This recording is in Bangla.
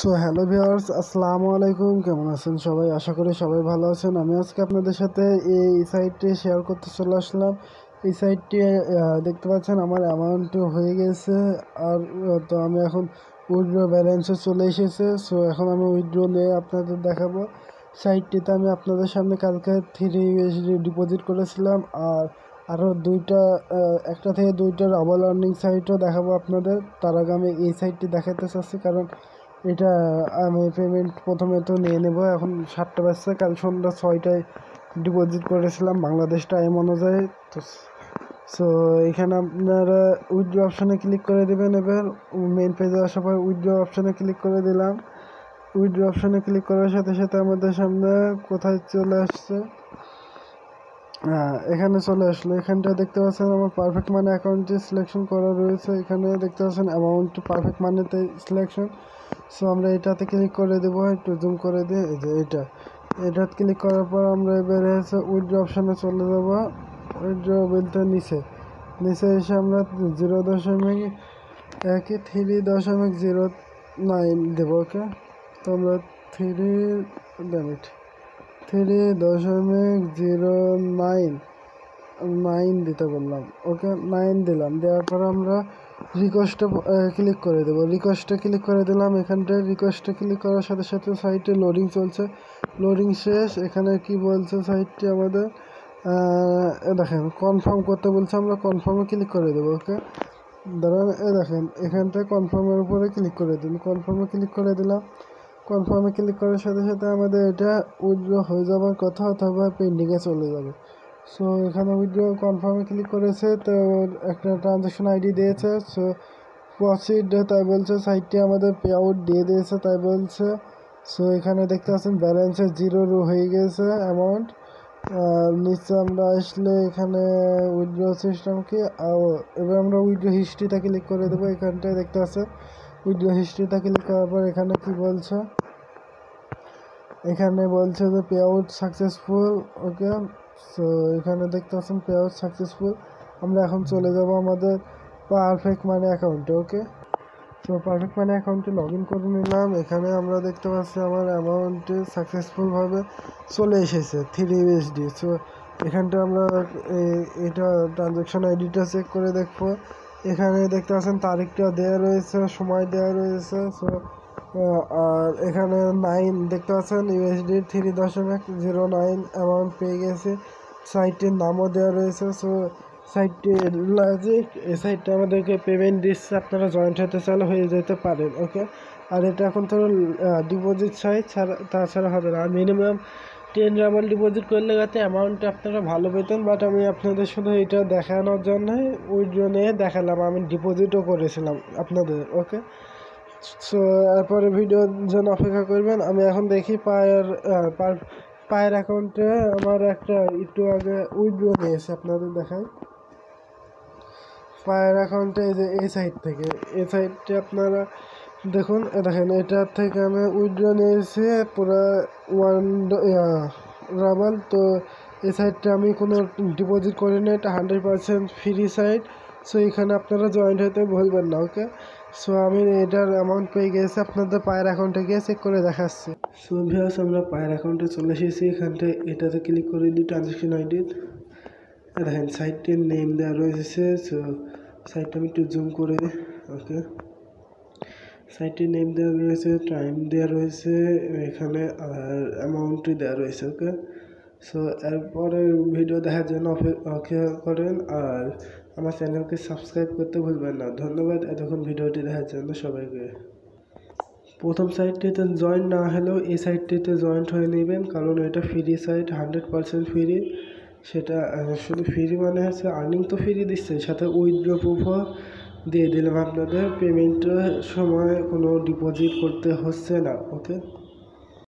সো হ্যালো ভিউয়ার্স, আসসালামু আলাইকুম। কেমন আছেন সবাই? আশা করি সবাই ভালো আছেন। আমি আজকে আপনাদের সাথে এই সাইটটি শেয়ার করতে চলে আসলাম। এই সাইটটি দেখতে পাচ্ছেন আমার অ্যামাউন্ট হয়ে গেছে। আর তো আমি এখন উইথড্র ব্যালেন্সে চলে এসেছে। সো এখন আমি উইথড্র নিয়ে আপনাদের দেখাবো। সাইটটিতে আমি আপনাদের সামনে কালকে 3 USD ডিপোজিট করেছিলাম। আর আরও একটা থেকে দুইটা ডাবল আর্নিং সাইটও দেখাবো আপনাদের। তার আগে আমি এই সাইটটি দেখাতে চাচ্ছি, কারণ এটা আমি পেমেন্ট প্রথমে তো নিয়ে নেব। এখন 7টা বাজছে, কাল সন্ধ্যা 6টায় ডিপোজিট করেছিলাম বাংলাদেশ টাইম অনুযায়ী। তো সো এখানে আপনারা উইথড্র অপশানে ক্লিক করে দেবেন। এবার মেন পেজে আসার পর উইথড্র অপশানে ক্লিক করে দিলাম। উইথড্র অপশানে ক্লিক করার সাথে সাথে আমাদের সামনে কোথায় চলে আসছে, এখানে চলে আসলো। এখানটা দেখতে পাচ্ছেন আমার পারফেক্ট মানি অ্যাকাউন্টে সিলেকশন করা রয়েছে। এখানে দেখতে পাচ্ছেন অ্যামাউন্ট পারফেক্ট মানিতে সিলেকশন। সো আমরা এটাতে ক্লিক করে দেবো, একটু জুম করে দিয়ে এই যে এটাতে ক্লিক করার পর আমরা এবারে হচ্ছে উইথড্র অপশানে চলে যাব। উইথড্র বলতে নিচে এসে আমরা 0.3.09 দেবো। ওকে, তো আমরা 3.09 দিতে বললাম। ওকে, 9 দিলাম। দেওয়ার পর আমরা রিকোয়েস্টে ক্লিক করে দেবো। রিকোয়েস্টে ক্লিক করে দিলাম। এখানটায় রিকোয়েস্টে ক্লিক করার সাথে সাথে সাইটে লোডিং চলছে। লোডিং শেষ। এখানে কি বলছে সাইটটি আমাদের, দেখেন কনফার্ম করতে বলছে, আমরা কনফার্মে ক্লিক করে দেবো। ওকে, ধরেন দেখেন এখানটায় কনফার্মের উপরে ক্লিক করে দিন। কনফার্মে ক্লিক করে দিলাম। কনফার্মে ক্লিক করার সাথে সাথে আমাদের এটা উইথড্র হয়ে যাওয়ার কথা, অথবা পেন্ডিংয়ে চলে যাবে। সো এখানে উইথড্র কনফার্মে ক্লিক করেছে, তো একটা ট্রানজ্যাকশন আইডি দিয়েছে। সো প্রসিড তাই বলছে, সাইটটি আমাদের পে আউট দিয়ে দিয়েছে তাই বলছে। সো এখানে দেখতে পাচ্ছেন ব্যালেন্সে 0 হয়ে গেছে অ্যামাউন্ট। নিচে আমরা আসলে এখানে উইথড্র সিস্টেম কি, এবার আমরা উইথড্র হিস্ট্রিতে ক্লিক করে দেবো। এখানটায় দেখতে পাচ্ছেন উইথড্র হিস্ট্রিতে ক্লিক করার পর এখানে কি বলছে, এখানে বলছে যে পে আউট সাকসেসফুল। ওকে, সো এখানে দেখতে পাচ্ছেন পে আউট সাকসেসফুল। আমরা এখন চলে যাব আমাদের পারফেক্ট মানি অ্যাকাউন্টে। ওকে, সো পারফেক্ট মানি অ্যাকাউন্টে লগ ইন করে নিলাম। এখানে আমরা দেখতে পাচ্ছি আমার অ্যামাউন্টে সাকসেসফুলভাবে চলে এসেছে 3 USD। সো এখানটা আমরা এটা ট্রানজ্যাকশন আইডিটা চেক করে দেখবো। এখানে দেখতে পাচ্ছেন তারিখটা দেওয়া রয়েছে, সময় দেওয়া রয়েছে। সো আর এখানে 9 দেখতে পাচ্ছেন USD 3.09 অ্যামাউন্ট পেয়ে গেছে। সাইটটির নামও দেওয়া রয়েছে। সো সাইটটি লজিক, এই সাইটটা আমাদেরকে পেমেন্ট দিচ্ছে, আপনারা জয়েন্ট হতে চাইলে হয়ে যেতে পারেন। ওকে, আর এটা এখন তো ডিপোজিট সাইট তাছাড়া হবে না। আর মিনিমাম 10 রাবাল ডিপোজিট করলে যাতে অ্যামাউন্টটা আপনারা ভালো পেতেন, বাট আমি আপনাদের শুধু এটা দেখানোর জন্য উইথড্র নিয়ে দেখালাম। আমি ডিপোজিটও করেছিলাম আপনাদের। ওকে, সো এরপরে ভিডিওর জন্য অপেক্ষা করবেন। আমি এখন দেখি পায়ের অ্যাকাউন্টে আমার একটা একটু আগে উইথড্র নিয়েছে, আপনাদের দেখাই। পায়ের অ্যাকাউন্টে এই সাইড থেকে, এই সাইডটা আপনারা দেখুন, দেখেন এটার থেকে আমি উইথড্র নিয়েছি পুরো 1 রাবাল। তো এই সাইডটা আমি কোনো ডিপোজিট করিনি, এটা 100% ফ্রি সাইট। সো এখানে আপনারা জয়েন্ট হতে ভুলবেন না। ওকে, সো আমি এটার অ্যামাউন্ট পেয়ে গেছি, আপনাদের পায়ের অ্যাকাউন্টে গিয়ে চেক করে দেখাচ্ছি। সো ভিউয়ার্স, আমরা পায়ের অ্যাকাউন্টে চলে এসেছি। এখানটায় এটাতে ক্লিক করে দিই ট্রানজ্যাকশন আইডি। দেখেন সাইটটির নেম দেওয়া রয়েছে। সো সাইটটা আমি একটু জুম করে দিই। ওকে, সাইটটির নেম দেওয়া রয়েছে, টাইম দেওয়া রয়েছে এখানে, আর অ্যামাউন্টটি দেওয়া রয়েছে। ওকে, সো এরপরে ভিডিও দেখার জন্য অপেক্ষা করেন, আর আমার চ্যানেলকে সাবস্ক্রাইব করতে ভুলবেন না। ধন্যবাদ এতক্ষণ ভিডিওটি দেখার জন্য সবাইকে। প্রথম সাইটটিতে জয়েন না হলেও এই সাইটটিতে জয়েন্ট হয়ে নেবেন, কারণ এটা ফ্রি সাইট, 100% ফ্রি। সেটা শুধু ফ্রি মানে হচ্ছে আর্নিং তো ফ্রি দিচ্ছে, সাথে উইথড্র প্রুফও দিয়ে দিলাম আপনাদের। পেমেন্টের সময় কোনো ডিপোজিট করতে হচ্ছে না। ওকে।